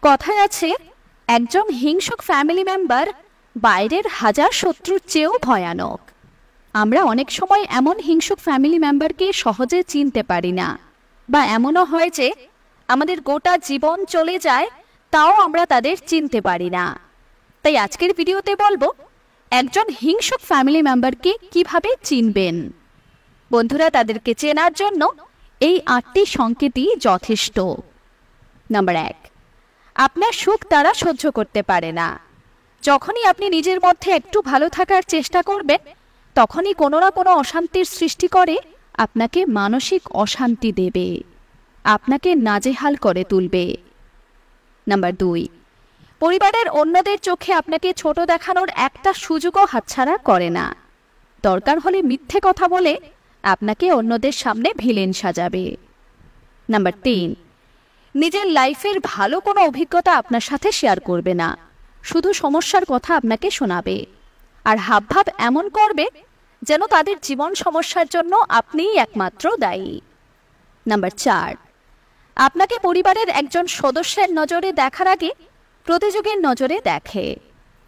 কথায় আছে, একজন হিংসুক ফ্যামিলি মেম্বার বাইরের হাজার শত্রুর চেয়েও ভয়ানক। আমরা অনেক সময় এমন হিংসুক ফ্যামিলি মেম্বারকে সহজে চিনতে পারি না, বা এমনও হয় যে আমাদের গোটা জীবন চলে যায় তাও আমরা তাদের চিনতে পারি না। তাই আজকের ভিডিওতে বলবো একজন হিংসুক ফ্যামিলি মেম্বারকে কিভাবে চিনবেন। বন্ধুরা, তাদেরকে চেনার জন্য এই 8টি সংকেতই যথেষ্ট। নাম্বার 1, আপনার সুখ তারা সহ্য করতে পারে না। যখনই আপনি নিজের মধ্যে একটু ভালো থাকার চেষ্টা করবেন, তখনই কোনো না কোনো অশান্তির সৃষ্টি করে আপনাকে মানসিক অশান্তি দেবে, আপনাকে নাজেহাল করে তুলবে। নাম্বার 2, পরিবারের অন্যদের চোখে আপনাকে ছোট দেখানোর একটা সুযোগও হাতছাড়া করে না। দরকার হলে মিথ্যে কথা বলে আপনাকে অন্যদের সামনে ভিলেন সাজাবে। নাম্বার 3, নিজের লাইফের ভালো কোনো অভিজ্ঞতা আপনার সাথে শেয়ার করবে না, শুধু সমস্যার কথা আপনাকে শোনাবে, আর হাবভাব এমন করবে যেন তাদের জীবন সমস্যার জন্য আপনিই একমাত্র দায়ী। নাম্বার 4, আপনাকে পরিবারের একজন সদস্যের নজরে দেখার আগে প্রতিযোগীর নজরে দেখে।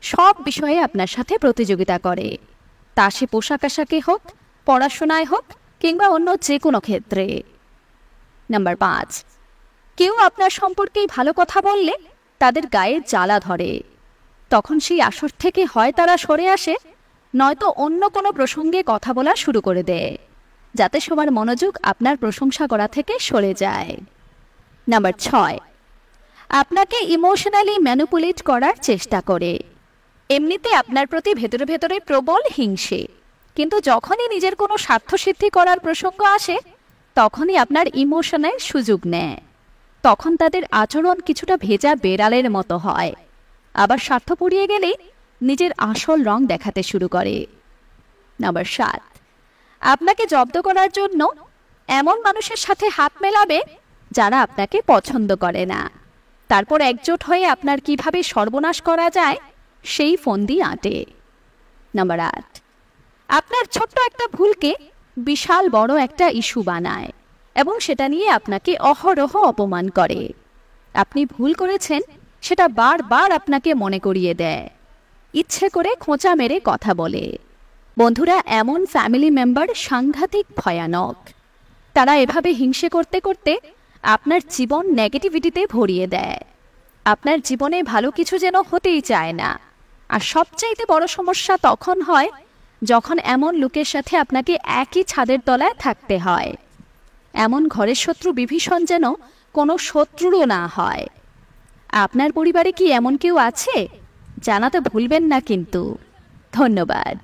সব বিষয়ে আপনার সাথে প্রতিযোগিতা করে, তা সে পোশাক আশাকে হোক, পড়াশোনায় হোক, কিংবা অন্য যে কোনো ক্ষেত্রে। নাম্বার 5, কেউ আপনার সম্পর্কেই ভালো কথা বললে তাদের গায়ে জ্বালা ধরে। তখন সেই আসর থেকে হয় তারা সরে আসে, নয়তো অন্য কোনো প্রসঙ্গে কথা বলা শুরু করে দেয়, যাতে সবার মনোযোগ আপনার প্রশংসা করা থেকে সরে যায়। নাম্বার 6, আপনাকে ইমোশনালি ম্যানিপুলেট করার চেষ্টা করে। এমনিতে আপনার প্রতি ভেতরে ভেতরে প্রবল হিংসে, কিন্তু যখনই নিজের কোনো স্বার্থসিদ্ধি করার প্রসঙ্গ আসে তখনই আপনার ইমোশনের সুযোগ নেয়। তখন তাদের আচরণ কিছুটা ভেজা বেড়ালের মতো হয়, আবার স্বার্থ পুড়িয়ে গেলে নিজের আসল রং দেখাতে শুরু করে। নাম্বার 7, আপনাকে জব্দ করার জন্য এমন মানুষের সাথে হাত মেলাবে যারা আপনাকে পছন্দ করে না। তারপর একজোট হয়ে আপনার কিভাবে সর্বনাশ করা যায় সেই ফন্দি আঁটে। নাম্বার 8, আপনার ছোট্ট একটা ভুলকে বিশাল বড় একটা ইস্যু বানায় এবং সেটা নিয়ে আপনাকে অহরহ অপমান করে। আপনি ভুল করেছেন সেটা বারবার আপনাকে মনে করিয়ে দেয়, ইচ্ছে করে খোঁচা মেরে কথা বলে। বন্ধুরা, এমন ফ্যামিলি মেম্বার সাংঘাতিক ভয়ানক। তারা এভাবে হিংসে করতে করতে আপনার জীবন নেগেটিভিটিতে ভরিয়ে দেয়। আপনার জীবনে ভালো কিছু যেন হতেই চায় না। আর সবচাইতে বড় সমস্যা তখন হয় যখন এমন লোকের সাথে আপনাকে একই ছাদের তলায় থাকতে হয়। এমন ঘরের শত্রু বিভীষণ যেন কোনো শত্রুরও না হয়। আপনার পরিবারে কি এমন কেউ আছে? জানাতে ভুলবেন না কিন্তু। ধন্যবাদ।